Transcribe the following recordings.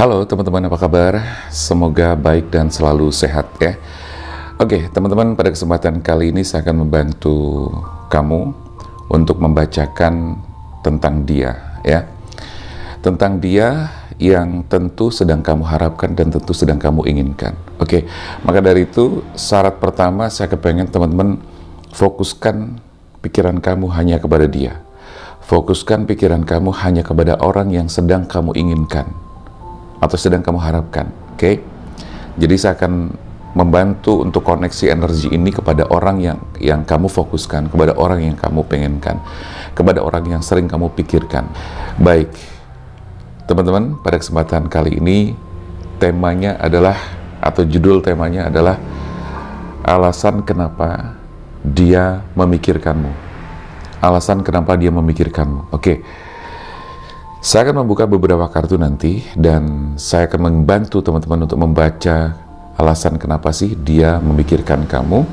Halo teman-teman, apa kabar? Semoga baik dan selalu sehat ya. Oke teman-teman, pada kesempatan kali ini saya akan membantu kamu untuk membacakan tentang dia ya. Tentang dia yang tentu sedang kamu harapkan dan tentu sedang kamu inginkan. Oke, maka dari itu syarat pertama saya kepengen teman-teman fokuskan pikiran kamu hanya kepada dia. Fokuskan pikiran kamu hanya kepada orang yang sedang kamu inginkan atau sedang kamu harapkan. Oke? Jadi saya akan membantu untuk koneksi energi ini kepada orang yang kamu fokuskan, kepada orang yang kamu pengenkan, kepada orang yang sering kamu pikirkan. Baik, teman-teman, pada kesempatan kali ini temanya adalah, atau judul temanya adalah alasan kenapa dia memikirkanmu. Alasan kenapa dia memikirkanmu. Oke. Saya akan membuka beberapa kartu nanti dan saya akan membantu teman-teman untuk membaca alasan kenapa sih dia memikirkan kamu,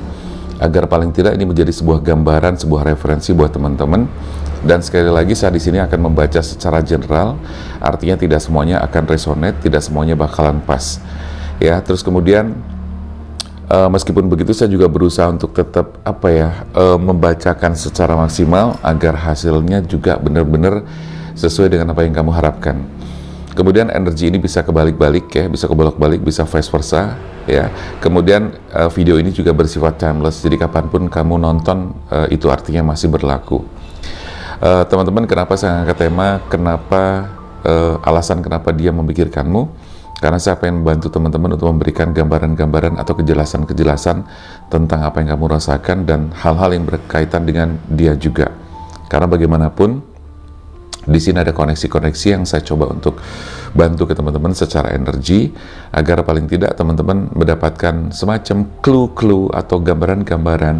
agar paling tidak ini menjadi sebuah gambaran, sebuah referensi buat teman-teman. Dan sekali lagi saya di sini akan membaca secara general, artinya tidak semuanya akan resonate, tidak semuanya bakalan pas. Ya, terus kemudian meskipun begitu saya juga berusaha untuk tetap membacakan secara maksimal agar hasilnya juga benar-benar sesuai dengan apa yang kamu harapkan. Kemudian energi ini bisa kebalik-balik ya, bisa kebolak-balik, bisa vice versa ya. Kemudian video ini juga bersifat timeless, jadi kapanpun kamu nonton itu artinya masih berlaku. Teman-teman, kenapa saya angkat tema, alasan kenapa dia memikirkanmu? Karena saya pengen membantu teman-teman untuk memberikan gambaran-gambaran atau kejelasan-kejelasan tentang apa yang kamu rasakan dan hal-hal yang berkaitan dengan dia juga. Karena bagaimanapun di sini ada koneksi-koneksi yang saya coba untuk bantu ke teman-teman secara energi, agar paling tidak teman-teman mendapatkan semacam clue-clue atau gambaran-gambaran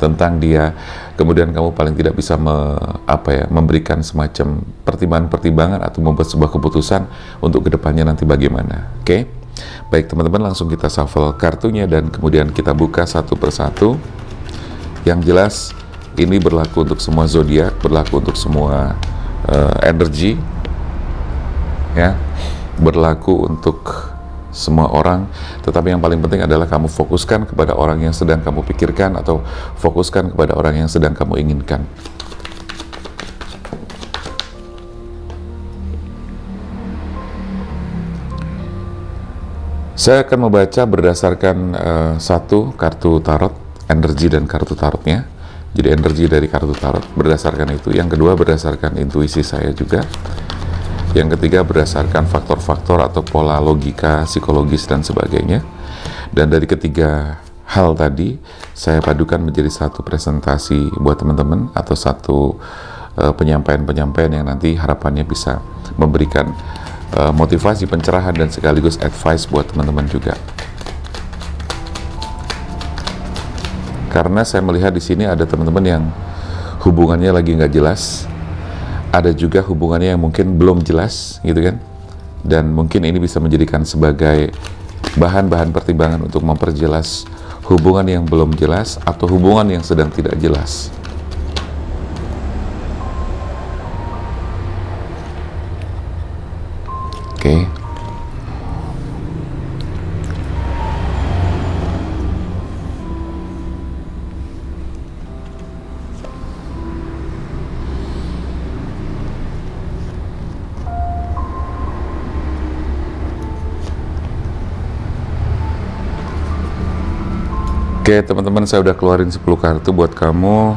tentang dia. Kemudian kamu paling tidak bisa memberikan semacam pertimbangan-pertimbangan atau membuat sebuah keputusan untuk kedepannya nanti bagaimana. Oke? Baik teman-teman, langsung kita shuffle kartunya dan kemudian kita buka satu persatu. Yang jelas ini berlaku untuk semua zodiak, berlaku untuk semua energi ya, berlaku untuk semua orang, tetapi yang paling penting adalah kamu fokuskan kepada orang yang sedang kamu pikirkan atau fokuskan kepada orang yang sedang kamu inginkan. Saya akan membaca berdasarkan satu kartu tarot, energi dan kartu tarotnya. Jadi energi dari kartu tarot berdasarkan itu. Yang kedua berdasarkan intuisi saya juga. Yang ketiga berdasarkan faktor-faktor atau pola logika, psikologis dan sebagainya. Dan dari ketiga hal tadi saya padukan menjadi satu presentasi buat teman-teman atau satu penyampaian-penyampaian yang nanti harapannya bisa memberikan motivasi, pencerahan dan sekaligus advice buat teman-teman juga. Karena saya melihat di sini ada teman-teman yang hubungannya lagi nggak jelas, ada juga hubungannya yang mungkin belum jelas, gitu kan? Dan mungkin ini bisa menjadikan sebagai bahan-bahan pertimbangan untuk memperjelas hubungan yang belum jelas atau hubungan yang sedang tidak jelas. Oke. Oke teman-teman, saya udah keluarin 10 kartu buat kamu.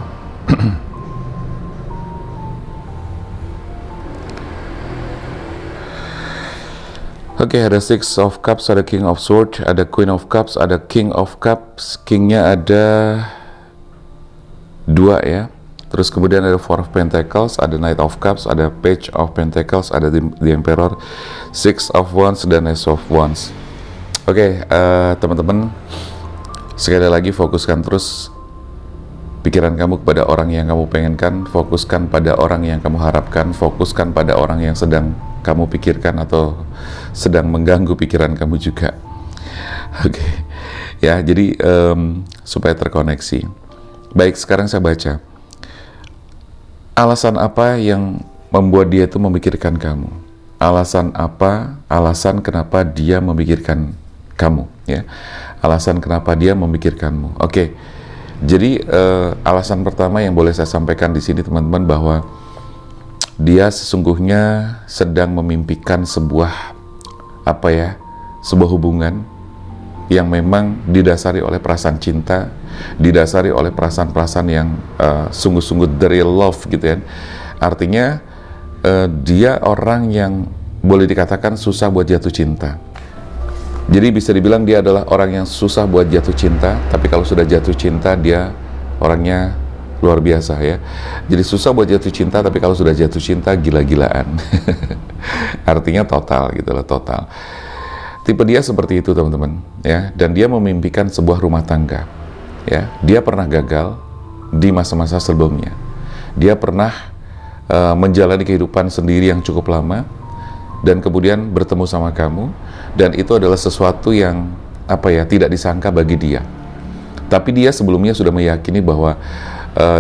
Oke, ada Six of Cups, ada King of Swords, ada Queen of Cups, ada King of Cups. Kingnya ada 2 ya. Terus kemudian ada Four of Pentacles, ada Knight of Cups, ada Page of Pentacles, ada The Emperor, Six of Wands, dan Ace of Wands. Oke, teman-teman, sekali lagi fokuskan terus pikiran kamu kepada orang yang kamu pengenkan, fokuskan pada orang yang kamu harapkan, fokuskan pada orang yang sedang kamu pikirkan atau sedang mengganggu pikiran kamu juga. Oke. Ya, jadi supaya terkoneksi. Baik, sekarang saya baca. Alasan apa yang membuat dia itu memikirkan kamu? alasan apa, alasan kenapa dia memikirkan kamu, ya. Alasan kenapa dia memikirkanmu. Oke. Jadi alasan pertama yang boleh saya sampaikan di sini teman-teman, bahwa dia sesungguhnya sedang memimpikan sebuah sebuah hubungan yang memang didasari oleh perasaan cinta, didasari oleh perasaan-perasaan yang sungguh-sungguh the real love gitu ya. Artinya dia orang yang boleh dikatakan susah buat jatuh cinta. Jadi bisa dibilang dia adalah orang yang susah buat jatuh cinta, tapi kalau sudah jatuh cinta dia orangnya luar biasa ya. Jadi susah buat jatuh cinta, tapi kalau sudah jatuh cinta gila-gilaan. Artinya total gitu loh, total. Tipe dia seperti itu teman-teman ya, dan dia memimpikan sebuah rumah tangga ya. Dia pernah gagal di masa-masa sebelumnya. Dia pernah menjalani kehidupan sendiri yang cukup lama, dan kemudian bertemu sama kamu, dan itu adalah sesuatu yang tidak disangka bagi dia. Tapi dia sebelumnya sudah meyakini bahwa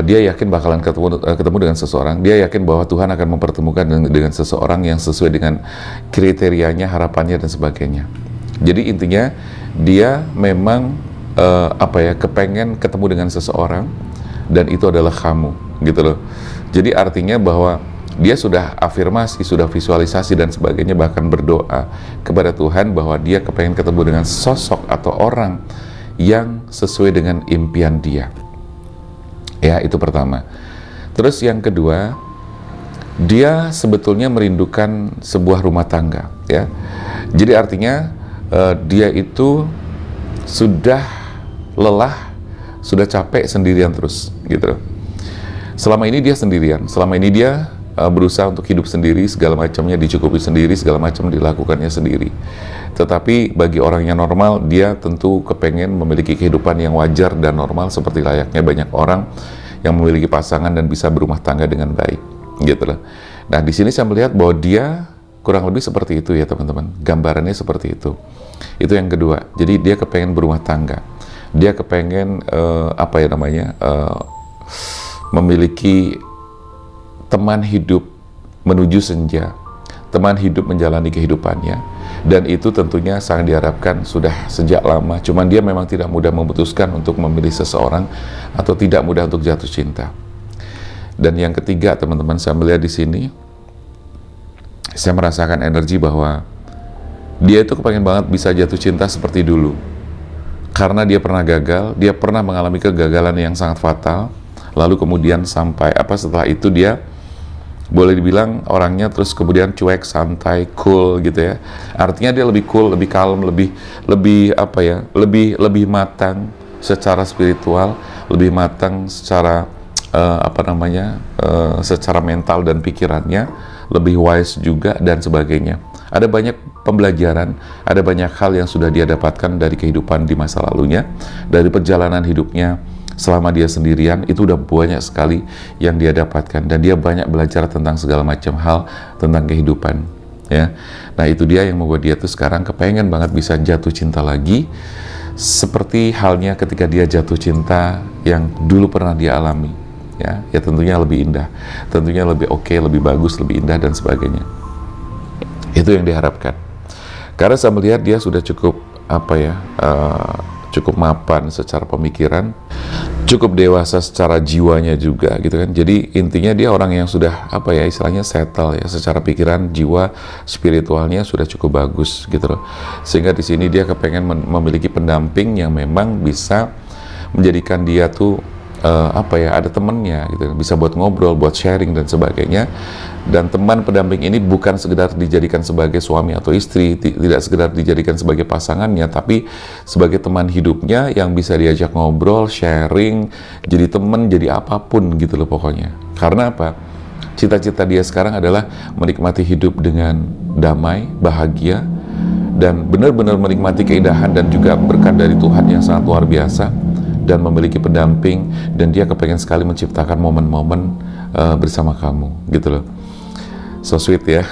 dia yakin bakalan ketemu dengan seseorang. Dia yakin bahwa Tuhan akan mempertemukan dengan seseorang yang sesuai dengan kriterianya, harapannya dan sebagainya. Jadi intinya dia memang kepengen ketemu dengan seseorang, dan itu adalah kamu gitu loh. Jadi artinya bahwa dia sudah afirmasi, sudah visualisasi dan sebagainya, bahkan berdoa kepada Tuhan bahwa dia kepengen ketemu dengan sosok atau orang yang sesuai dengan impian dia. Ya, itu pertama. Terus yang kedua, dia sebetulnya merindukan sebuah rumah tangga, ya. Jadi artinya dia itu sudah lelah, sudah capek sendirian terus, gitu. Selama ini dia sendirian, selama ini dia berusaha untuk hidup sendiri, segala macamnya dicukupi sendiri, segala macam dilakukannya sendiri. Tetapi bagi orang yang normal, dia tentu kepengen memiliki kehidupan yang wajar dan normal seperti layaknya banyak orang yang memiliki pasangan dan bisa berumah tangga dengan baik, gitu loh. Nah, di sini saya melihat bahwa dia kurang lebih seperti itu ya teman-teman. Gambarannya seperti itu. Itu yang kedua. Jadi dia kepengen berumah tangga. Dia kepengen memiliki teman hidup menuju senja, teman hidup menjalani kehidupannya, dan itu tentunya sangat diharapkan sudah sejak lama. Cuman dia memang tidak mudah memutuskan untuk memilih seseorang atau tidak mudah untuk jatuh cinta. Dan yang ketiga teman-teman, saya melihat di sini, saya merasakan energi bahwa dia itu kepengen banget bisa jatuh cinta seperti dulu, karena dia pernah gagal, dia pernah mengalami kegagalan yang sangat fatal. Lalu kemudian setelah itu dia boleh dibilang orangnya terus kemudian cuek, santai, cool gitu ya. Artinya dia lebih cool, lebih kalem, lebih matang secara spiritual, lebih matang secara secara mental dan pikirannya, lebih wise juga dan sebagainya. Ada banyak pembelajaran, ada banyak hal yang sudah dia dapatkan dari kehidupan di masa lalunya, dari perjalanan hidupnya. Selama dia sendirian, itu udah banyak sekali yang dia dapatkan, dan dia banyak belajar tentang segala macam hal tentang kehidupan ya. Nah, itu dia yang membuat dia tuh sekarang kepengen banget bisa jatuh cinta lagi, seperti halnya ketika dia jatuh cinta yang dulu pernah dia alami ya. Ya tentunya lebih indah, tentunya lebih oke, lebih bagus, lebih indah dan sebagainya. Itu yang diharapkan, karena saya melihat dia sudah cukup cukup mapan secara pemikiran, cukup dewasa secara jiwanya juga gitu kan. Jadi intinya dia orang yang sudah istilahnya settle ya, secara pikiran, jiwa, spiritualnya sudah cukup bagus gitu loh. Sehingga di sini dia kepengen memiliki pendamping yang memang bisa menjadikan dia tuh ada temennya gitu, bisa buat ngobrol, buat sharing dan sebagainya. Dan teman pendamping ini bukan sekedar dijadikan sebagai suami atau istri, tidak sekedar dijadikan sebagai pasangannya, tapi sebagai teman hidupnya yang bisa diajak ngobrol, sharing, jadi teman, jadi apapun gitu loh pokoknya. Karena apa? Cita-cita dia sekarang adalah menikmati hidup dengan damai, bahagia, dan benar-benar menikmati keindahan dan juga berkat dari Tuhan yang sangat luar biasa, dan memiliki pendamping, dan dia kepengen sekali menciptakan momen-momen bersama kamu gitu loh. So sweet ya.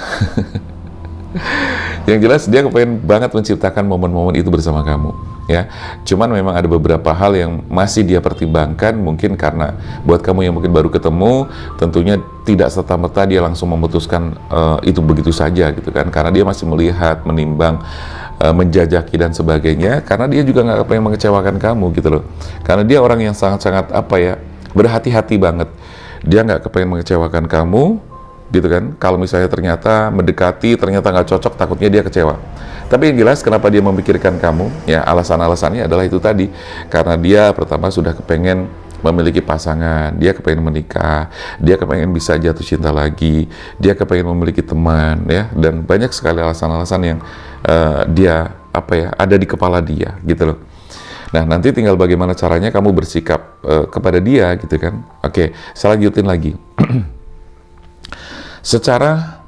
Yang jelas dia kepengen banget menciptakan momen-momen itu bersama kamu, ya. Cuman memang ada beberapa hal yang masih dia pertimbangkan, mungkin karena buat kamu yang mungkin baru ketemu, tentunya tidak serta-merta dia langsung memutuskan itu begitu saja gitu kan, karena dia masih melihat, menimbang, menjajaki dan sebagainya, karena dia juga nggak pengen mengecewakan kamu gitu loh. Karena dia orang yang sangat-sangat berhati-hati banget. Dia nggak kepengen mengecewakan kamu gitu kan. Kalau misalnya ternyata mendekati, ternyata nggak cocok, takutnya dia kecewa. Tapi yang jelas kenapa dia memikirkan kamu, ya alasan-alasannya adalah itu tadi. Karena dia pertama sudah kepengen memiliki pasangan, dia kepengen menikah, dia kepengen bisa jatuh cinta lagi, dia kepengen memiliki teman, ya. Dan banyak sekali alasan-alasan yang dia ada di kepala dia gitu loh. Nah, nanti tinggal bagaimana caranya kamu bersikap kepada dia gitu kan. Oke, saya lanjutin lagi. Secara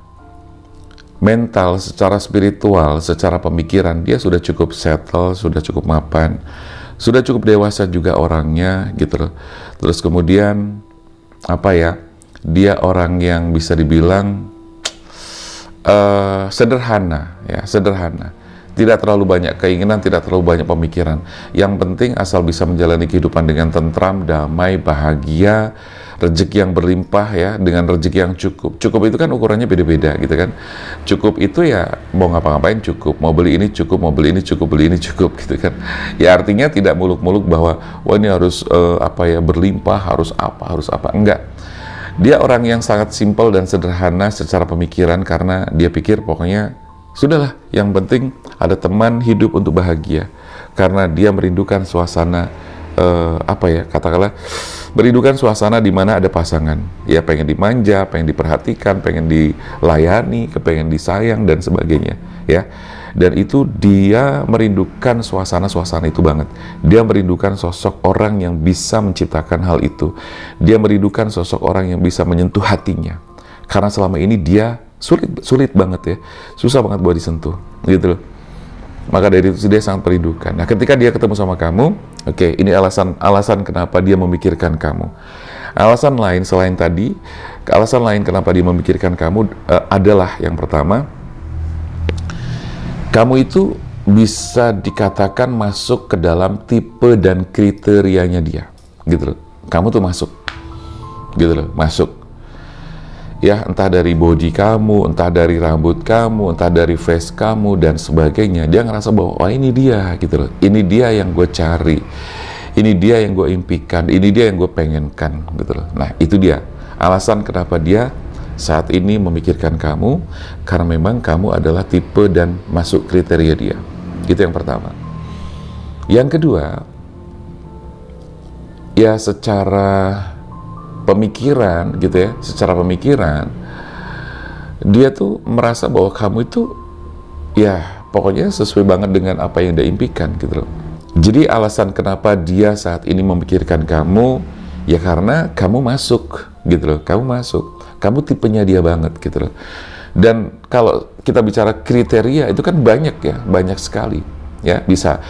mental, secara spiritual, secara pemikiran, dia sudah cukup settle, sudah cukup mapan, sudah cukup dewasa juga orangnya gitu loh. Terus kemudian dia orang yang bisa dibilang sederhana, ya, sederhana. Tidak terlalu banyak keinginan, tidak terlalu banyak pemikiran. Yang penting asal bisa menjalani kehidupan dengan tentram, damai, bahagia, rezeki yang berlimpah, ya, dengan rezeki yang cukup. Cukup itu kan ukurannya beda-beda gitu kan. Cukup itu ya mau ngapa-ngapain cukup, mau beli ini cukup, mau beli ini cukup, beli ini cukup gitu kan. Ya artinya tidak muluk-muluk bahwa wah ini harus berlimpah, harus apa, enggak. Dia orang yang sangat simpel dan sederhana secara pemikiran, karena dia pikir pokoknya sudahlah, yang penting ada teman hidup untuk bahagia. Karena dia merindukan suasana katakanlah merindukan suasana di mana ada pasangan. Ya pengen dimanja, pengen diperhatikan, pengen dilayani, pengen disayang dan sebagainya, ya. Dan itu dia merindukan suasana-suasana itu banget. Dia merindukan sosok orang yang bisa menciptakan hal itu. Dia merindukan sosok orang yang bisa menyentuh hatinya. Karena selama ini dia sulit banget, ya, susah banget buat disentuh gitu loh. Maka dari itu dia sangat merindukan. Nah, ketika dia ketemu sama kamu, ini alasan kenapa dia memikirkan kamu. Alasan lain selain tadi, alasan lain kenapa dia memikirkan kamu adalah yang pertama, kamu itu bisa dikatakan masuk ke dalam tipe dan kriterianya dia, gitu loh. Kamu tuh masuk, gitu loh, masuk. Ya, entah dari body kamu, entah dari rambut kamu, entah dari face kamu, dan sebagainya. Dia ngerasa bahwa, oh ini dia, gitu loh. Ini dia yang gue cari. Ini dia yang gue impikan. Ini dia yang gue pengenkan, gitu loh. Nah, itu dia. Alasan kenapa dia saat ini memikirkan kamu, karena memang kamu adalah tipe dan masuk kriteria dia. Itu yang pertama. Yang kedua, ya secara pemikiran gitu ya, secara pemikiran dia tuh merasa bahwa kamu itu ya pokoknya sesuai banget dengan apa yang dia impikan gitu loh. Jadi alasan kenapa dia saat ini memikirkan kamu ya karena kamu masuk gitu loh, kamu tipenya dia banget gitu loh. Dan kalau kita bicara kriteria itu kan banyak ya, banyak sekali. Ya, bisa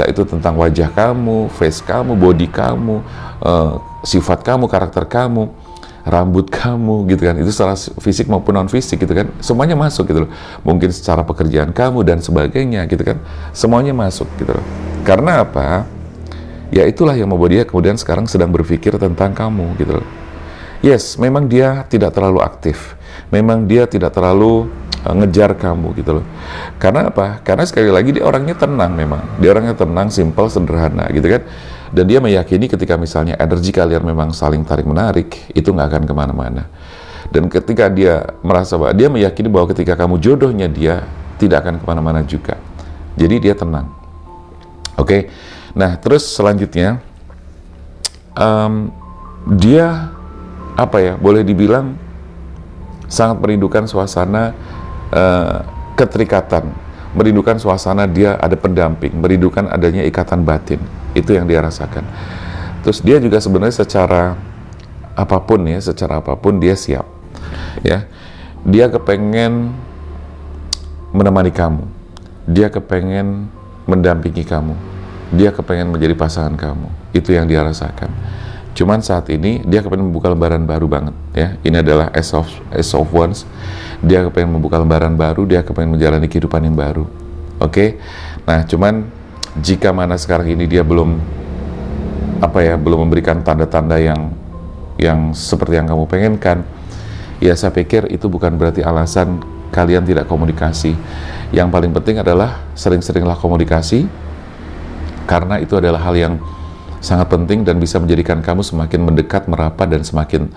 itu tentang wajah kamu, face kamu, body kamu, sifat kamu, karakter kamu, rambut kamu, gitu kan. Itu secara fisik maupun non fisik, gitu kan. Semuanya masuk, gitu loh. Mungkin secara pekerjaan kamu dan sebagainya, gitu kan. Semuanya masuk, gitu loh. Karena apa? Ya itulah yang membuat dia kemudian sekarang sedang berpikir tentang kamu, gitu loh. Yes, memang dia tidak terlalu aktif. Memang dia tidak terlalu ngejar kamu gitu loh. Karena apa? Karena sekali lagi dia orangnya tenang memang. Dia orangnya tenang, simpel, sederhana gitu kan. Dan dia meyakini ketika misalnya energi kalian memang saling tarik-menarik, itu nggak akan kemana-mana. Dan ketika dia merasa bahwa, dia meyakini bahwa ketika kamu jodohnya dia, tidak akan kemana-mana juga. Jadi dia tenang. Oke. Nah, terus selanjutnya, dia boleh dibilang sangat merindukan suasana keterikatan, merindukan suasana dia ada pendamping, merindukan adanya ikatan batin. Itu yang dia rasakan. Terus dia juga sebenarnya secara apapun dia siap. Ya, dia kepengen menemani kamu, dia kepengen mendampingi kamu, dia kepengen menjadi pasangan kamu. Itu yang dia rasakan. Cuman saat ini dia kepengen membuka lembaran baru banget ya. Ini adalah Ace of Wands. Dia kepengen membuka lembaran baru, dia kepengen menjalani kehidupan yang baru. Oke. Nah, cuman jika mana sekarang ini dia belum belum memberikan tanda-tanda yang seperti yang kamu pengenkan, ya saya pikir itu bukan berarti alasan kalian tidak komunikasi. Yang paling penting adalah sering-seringlah komunikasi, karena itu adalah hal yang sangat penting dan bisa menjadikan kamu semakin mendekat, merapat, dan semakin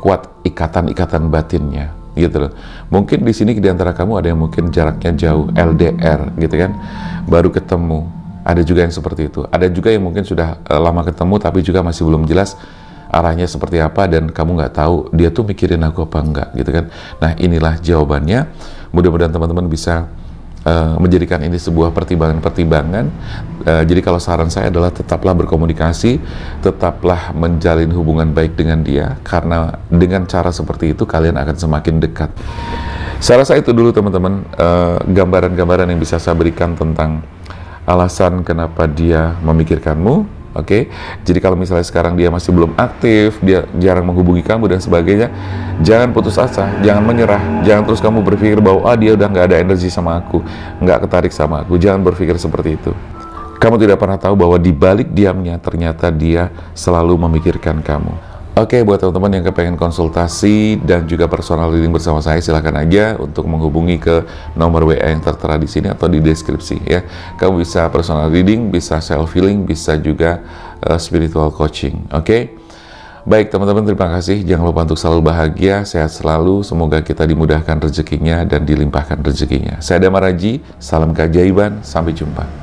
kuat ikatan-ikatan batinnya, gitu loh. Mungkin di sini di antara kamu ada yang mungkin jaraknya jauh, LDR, gitu kan, baru ketemu. Ada juga yang seperti itu. Ada juga yang mungkin sudah lama ketemu tapi juga masih belum jelas arahnya seperti apa, dan kamu nggak tahu dia tuh mikirin aku apa enggak, gitu kan. Nah, inilah jawabannya. Mudah-mudahan teman-teman bisa menjadikan ini sebuah pertimbangan-pertimbangan. Jadi kalau saran saya adalah tetaplah berkomunikasi, tetaplah menjalin hubungan baik dengan dia, karena dengan cara seperti itu kalian akan semakin dekat. Saya rasa itu dulu teman-teman, gambaran-gambaran yang bisa saya berikan tentang alasan kenapa dia memikirkanmu. Oke, jadi kalau misalnya sekarang dia masih belum aktif, dia jarang menghubungi kamu dan sebagainya, jangan putus asa, jangan menyerah, jangan terus kamu berpikir bahwa dia udah nggak ada energi sama aku, nggak ketarik sama aku. Jangan berpikir seperti itu. Kamu tidak pernah tahu bahwa di balik diamnya ternyata dia selalu memikirkan kamu. Oke, buat teman-teman yang kepengen konsultasi dan juga personal reading bersama saya, silakan aja untuk menghubungi ke nomor WA yang tertera di sini atau di deskripsi ya. Kamu bisa personal reading, bisa self healing, bisa juga spiritual coaching. Oke. Baik teman-teman, terima kasih. Jangan lupa untuk selalu bahagia, sehat selalu. Semoga kita dimudahkan rezekinya dan dilimpahkan rezekinya. Saya Damar Haji, salam keajaiban, sampai jumpa.